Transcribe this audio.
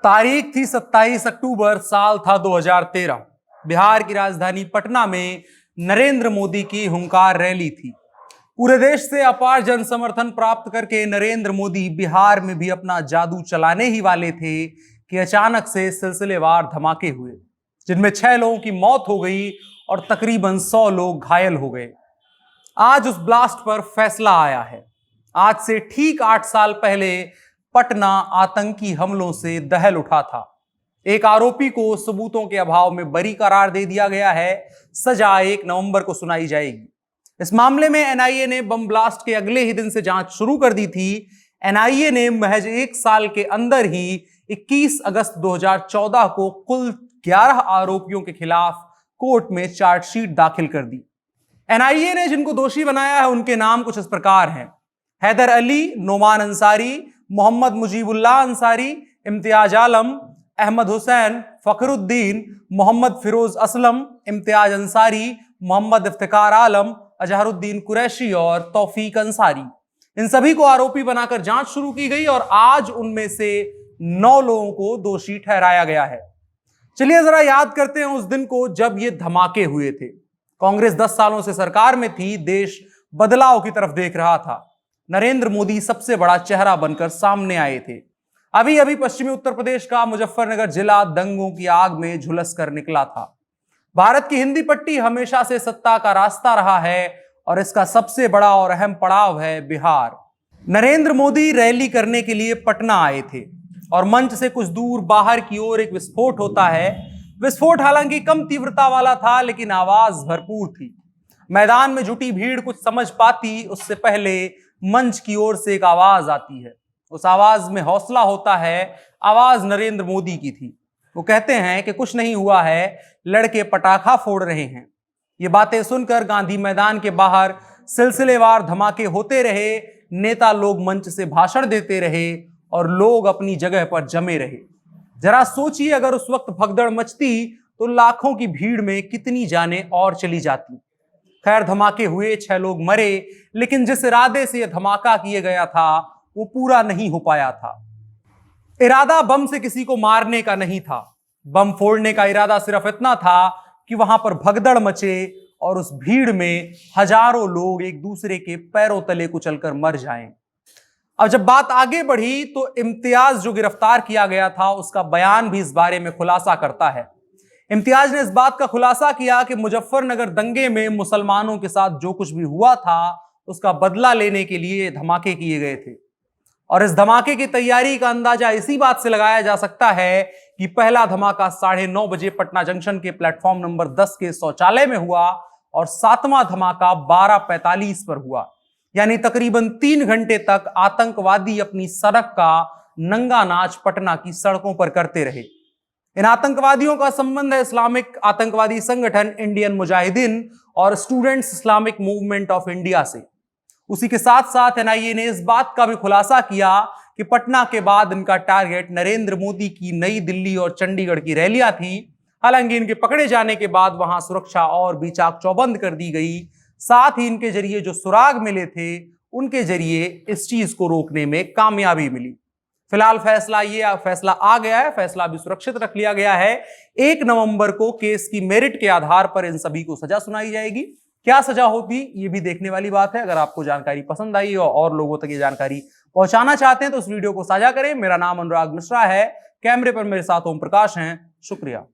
तारीख थी 27 अक्टूबर, साल था 2013। बिहार की राजधानी पटना में नरेंद्र मोदी की हुंकार रैली थी। पूरे देश से अपार जन समर्थन प्राप्त करके नरेंद्र मोदी बिहार में भी अपना जादू चलाने ही वाले थे कि अचानक से सिलसिलेवार धमाके हुए, जिनमें 6 लोगों की मौत हो गई और तकरीबन 100 लोग घायल हो गए। आज उस ब्लास्ट पर फैसला आया है। आज से ठीक 8 साल पहले पटना आतंकी हमलों से दहल उठा था। एक आरोपी को सबूतों के अभाव में बरी करार दे दिया गया है। सजा 1 नवंबर को सुनाई जाएगी। इस मामले में एनआईए ने बम ब्लास्ट के अगले ही दिन से जांच शुरू कर दी थी। एनआईए ने महज 1 साल के अंदर ही 21 अगस्त 2014 को कुल 11 आरोपियों के खिलाफ कोर्ट में चार्जशीट दाखिल कर दी। एनआईए ने जिनको दोषी बनाया है उनके नाम कुछ इस प्रकार हैं: हैदर अली, नोमान अंसारी, मोहम्मद मुजीबुल्लाह अंसारी, इम्तियाज आलम, अहमद हुसैन, फखरुद्दीन, मोहम्मद फिरोज असलम, इम्तियाज अंसारी, मोहम्मद इफ्तिकार आलम, अजहरुद्दीन कुरैशी और तौफीक अंसारी। इन सभी को आरोपी बनाकर जांच शुरू की गई और आज उनमें से 9 लोगों को दोषी ठहराया गया है। चलिए जरा याद करते हैं उस दिन को जब ये धमाके हुए थे। कांग्रेस 10 सालों से सरकार में थी, देश बदलाव की तरफ देख रहा था। नरेंद्र मोदी सबसे बड़ा चेहरा बनकर सामने आए थे। अभी अभी पश्चिमी उत्तर प्रदेश का मुजफ्फरनगर जिला दंगों की आग में झुलस कर निकला था। भारत की हिंदी पट्टी हमेशा से सत्ता का रास्ता रहा है और इसका सबसे बड़ा और अहम पड़ाव है बिहार। नरेंद्र मोदी रैली करने के लिए पटना आए थे और मंच से कुछ दूर बाहर की ओर एक विस्फोट होता है। विस्फोट हालांकि कम तीव्रता वाला था, लेकिन आवाज भरपूर थी। मैदान में जुटी भीड़ कुछ समझ पाती उससे पहले मंच की ओर से एक आवाज आती है। उस आवाज में हौसला होता है। आवाज नरेंद्र मोदी की थी। वो कहते हैं कि कुछ नहीं हुआ है, लड़के पटाखा फोड़ रहे हैं। ये बातें सुनकर गांधी मैदान के बाहर सिलसिलेवार धमाके होते रहे। नेता लोग मंच से भाषण देते रहे और लोग अपनी जगह पर जमे रहे। जरा सोचिए, अगर उस वक्त भगदड़ मचती तो लाखों की भीड़ में कितनी जानें और चली जाती। खैर, धमाके हुए, 6 लोग मरे, लेकिन जिस इरादे से यह धमाका किया गया था वो पूरा नहीं हो पाया था। इरादा बम से किसी को मारने का नहीं था। बम फोड़ने का इरादा सिर्फ इतना था कि वहां पर भगदड़ मचे और उस भीड़ में हजारों लोग एक दूसरे के पैरों तले कुचलकर मर जाएं। अब जब बात आगे बढ़ी तो इम्तियाज जो गिरफ्तार किया गया था उसका बयान भी इस बारे में खुलासा करता है। इम्तियाज ने इस बात का खुलासा किया कि मुजफ्फरनगर दंगे में मुसलमानों के साथ जो कुछ भी हुआ था उसका बदला लेने के लिए धमाके किए गए थे और इस धमाके की तैयारी का अंदाजा इसी बात से लगाया जा सकता है कि पहला धमाका 9:30 बजे पटना जंक्शन के प्लेटफॉर्म नंबर 10 के शौचालय में हुआ और 7वां धमाका 12:45 पर हुआ। यानी तकरीबन 3 घंटे तक आतंकवादी अपनी सड़क का नंगा नाच पटना की सड़कों पर करते रहे। इन आतंकवादियों का संबंध है इस्लामिक आतंकवादी संगठन इंडियन मुजाहिदीन और students Islamic movement of India से। उसी के साथ साथ एनआईए ने इस बात का भी खुलासा किया कि पटना के बाद इनका टारगेट नरेंद्र मोदी की नई दिल्ली और चंडीगढ़ की रैलियां थी। हालांकि इनके पकड़े जाने के बाद वहां सुरक्षा और भी चाक चौबंद कर दी गई। साथ ही इनके जरिए जो सुराग मिले थे उनके जरिए इस चीज को रोकने में कामयाबी मिली। फिलहाल फैसला आ गया है। फैसला भी सुरक्षित रख लिया गया है। 1 नवंबर को केस की मेरिट के आधार पर इन सभी को सजा सुनाई जाएगी। क्या सजा होती ये भी देखने वाली बात है। अगर आपको जानकारी पसंद आई और लोगों तक ये जानकारी पहुंचाना चाहते हैं तो इस वीडियो को साझा करें। मेरा नाम अनुराग मिश्रा है। कैमरे पर मेरे साथ ओम प्रकाश हैं। शुक्रिया।